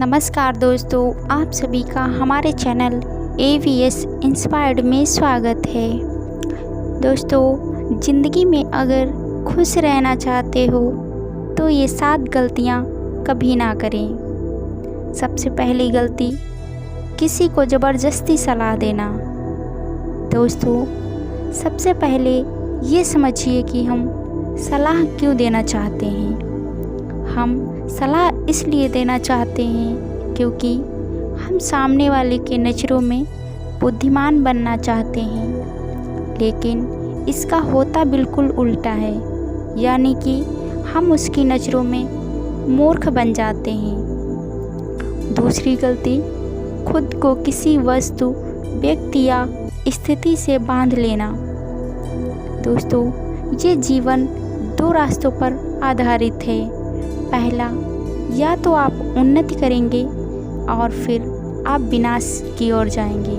नमस्कार दोस्तों, आप सभी का हमारे चैनल AVS इंस्पायर्ड में स्वागत है। दोस्तों, ज़िंदगी में अगर खुश रहना चाहते हो तो ये 7 गलतियाँ कभी ना करें। सबसे पहली गलती, किसी को ज़बरदस्ती सलाह देना। दोस्तों, सबसे पहले ये समझिए कि हम सलाह क्यों देना चाहते हैं। हम सलाह इसलिए देना चाहते हैं क्योंकि हम सामने वाले के नज़रों में बुद्धिमान बनना चाहते हैं, लेकिन इसका होता बिल्कुल उल्टा है, यानी कि हम उसकी नज़रों में मूर्ख बन जाते हैं। दूसरी गलती, खुद को किसी वस्तु, व्यक्ति या स्थिति से बांध लेना। दोस्तों, ये जीवन 2 रास्तों पर आधारित है। पहला, या तो आप उन्नति करेंगे और फिर आप विनाश की ओर जाएंगे।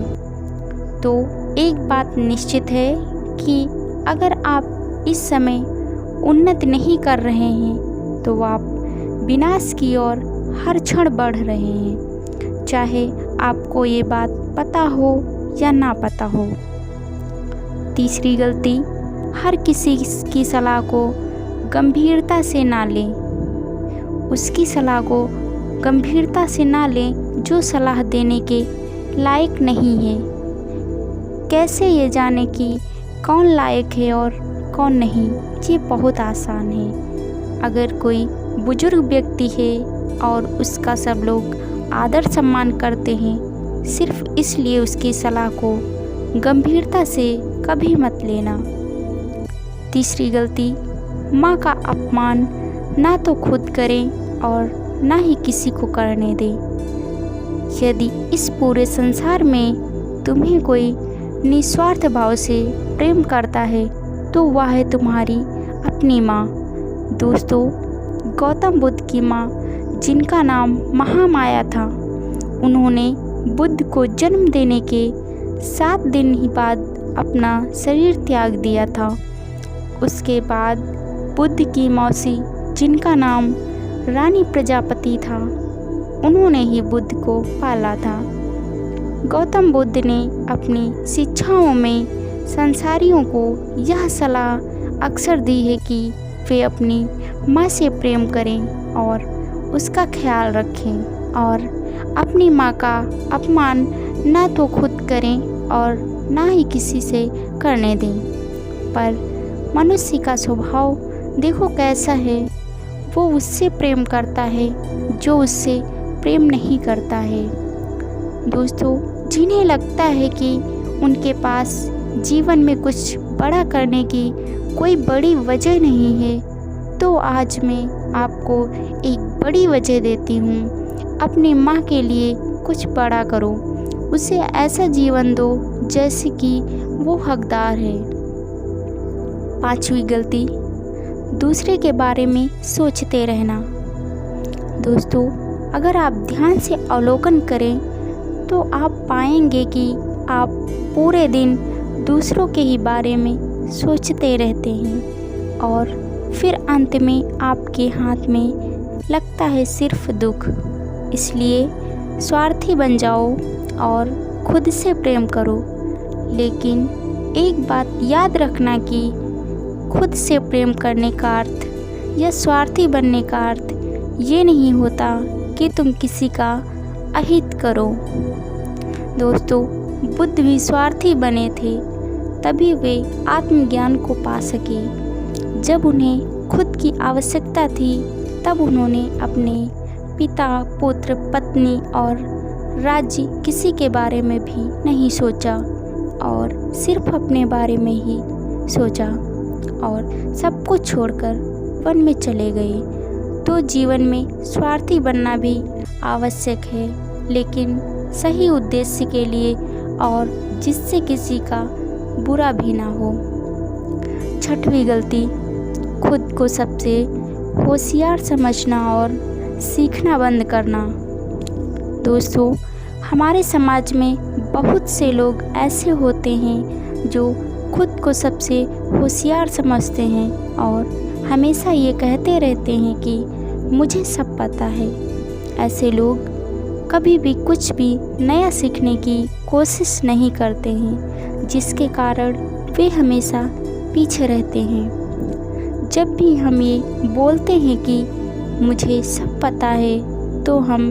तो एक बात निश्चित है कि अगर आप इस समय उन्नति नहीं कर रहे हैं तो आप विनाश की ओर हर क्षण बढ़ रहे हैं, चाहे आपको ये बात पता हो या ना पता हो। तीसरी गलती, हर किसी की सलाह को गंभीरता से ना लें। उसकी सलाह को गंभीरता से ना लें जो सलाह देने के लायक नहीं है। कैसे ये जाने कि कौन लायक है और कौन नहीं, ये बहुत आसान है। अगर कोई बुजुर्ग व्यक्ति है और उसका सब लोग आदर सम्मान करते हैं, सिर्फ इसलिए उसकी सलाह को गंभीरता से कभी मत लेना। तीसरी गलती, माँ का अपमान ना तो खुद करें और ना ही किसी को करने दें। यदि इस पूरे संसार में तुम्हें कोई निस्वार्थ भाव से प्रेम करता है तो वह है तुम्हारी अपनी माँ। दोस्तों, गौतम बुद्ध की माँ, जिनका नाम महामाया था, उन्होंने बुद्ध को जन्म देने के 7 दिन ही बाद अपना शरीर त्याग दिया था। उसके बाद बुद्ध की मौसी, जिनका नाम रानी प्रजापति था, उन्होंने ही बुद्ध को पाला था। गौतम बुद्ध ने अपनी शिक्षाओं में संसारियों को यह सलाह अक्सर दी है कि वे अपनी माँ से प्रेम करें और उसका ख्याल रखें और अपनी माँ का अपमान ना तो खुद करें और ना ही किसी से करने दें। पर मनुष्य का स्वभाव देखो कैसा है। वो उससे प्रेम करता है जो उससे प्रेम नहीं करता है। दोस्तों, जिन्हें लगता है कि उनके पास जीवन में कुछ बड़ा करने की कोई बड़ी वजह नहीं है, तो आज मैं आपको एक बड़ी वजह देती हूँ। अपनी माँ के लिए कुछ बड़ा करो, उसे ऐसा जीवन दो जैसे कि वो हकदार है। 5वीं गलती, दूसरे के बारे में सोचते रहना। दोस्तों, अगर आप ध्यान से अवलोकन करें तो आप पाएंगे कि आप पूरे दिन दूसरों के ही बारे में सोचते रहते हैं और फिर अंत में आपके हाथ में लगता है सिर्फ दुख। इसलिए स्वार्थी बन जाओ और खुद से प्रेम करो, लेकिन एक बात याद रखना कि खुद से प्रेम करने का अर्थ या स्वार्थी बनने का अर्थ ये नहीं होता कि तुम किसी का अहित करो। दोस्तों, बुद्ध भी स्वार्थी बने थे, तभी वे आत्मज्ञान को पा सके। जब उन्हें खुद की आवश्यकता थी तब उन्होंने अपने पिता, पुत्र, पत्नी और राज्य किसी के बारे में भी नहीं सोचा और सिर्फ अपने बारे में ही सोचा और सब कुछ छोड़कर वन में चले गए। तो जीवन में स्वार्थी बनना भी आवश्यक है, लेकिन सही उद्देश्य के लिए और जिससे किसी का बुरा भी ना हो। 6वीं गलती, खुद को सबसे होशियार समझना और सीखना बंद करना। दोस्तों, हमारे समाज में बहुत से लोग ऐसे होते हैं जो खुद को सबसे होशियार समझते हैं और हमेशा ये कहते रहते हैं कि मुझे सब पता है। ऐसे लोग कभी भी कुछ भी नया सीखने की कोशिश नहीं करते हैं, जिसके कारण वे हमेशा पीछे रहते हैं। जब भी हम ये बोलते हैं कि मुझे सब पता है, तो हम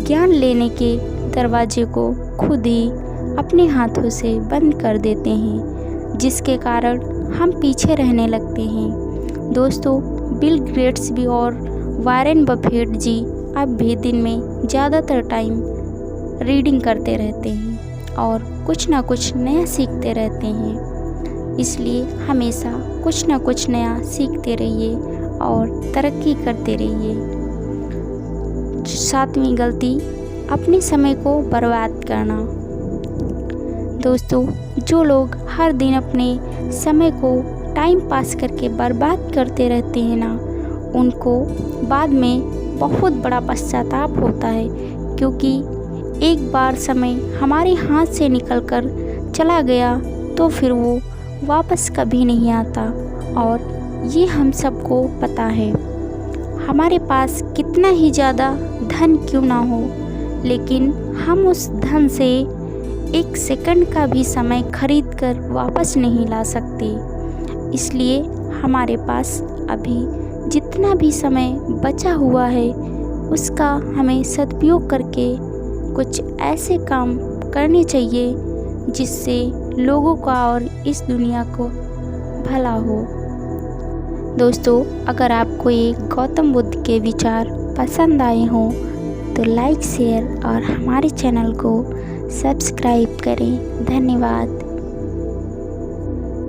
ज्ञान लेने के दरवाजे को खुद ही अपने हाथों से बंद कर देते हैं, जिसके कारण हम पीछे रहने लगते हैं। दोस्तों, बिल गेट्स भी और वॉरेन बफेट जी अब भी दिन में ज़्यादातर टाइम रीडिंग करते रहते हैं और कुछ ना कुछ नया सीखते रहते हैं। इसलिए हमेशा कुछ ना कुछ नया सीखते रहिए और तरक्की करते रहिए। 7वीं गलती, अपने समय को बर्बाद करना। दोस्तों, जो लोग हर दिन अपने समय को टाइम पास करके बर्बाद करते रहते हैं ना, उनको बाद में बहुत बड़ा पश्चाताप होता है, क्योंकि एक बार समय हमारे हाथ से निकलकर चला गया तो फिर वो वापस कभी नहीं आता। और ये हम सबको पता है। हमारे पास कितना ही ज़्यादा धन क्यों ना हो, लेकिन हम उस धन से 1 सेकंड का भी समय खरीद कर वापस नहीं ला सकते। इसलिए हमारे पास अभी जितना भी समय बचा हुआ है, उसका हमें सदुपयोग करके कुछ ऐसे काम करने चाहिए जिससे लोगों का और इस दुनिया को भला हो। दोस्तों, अगर आपको ये गौतम बुद्ध के विचार पसंद आए हों तो लाइक, शेयर और हमारे चैनल को सब्सक्राइब करें। धन्यवाद।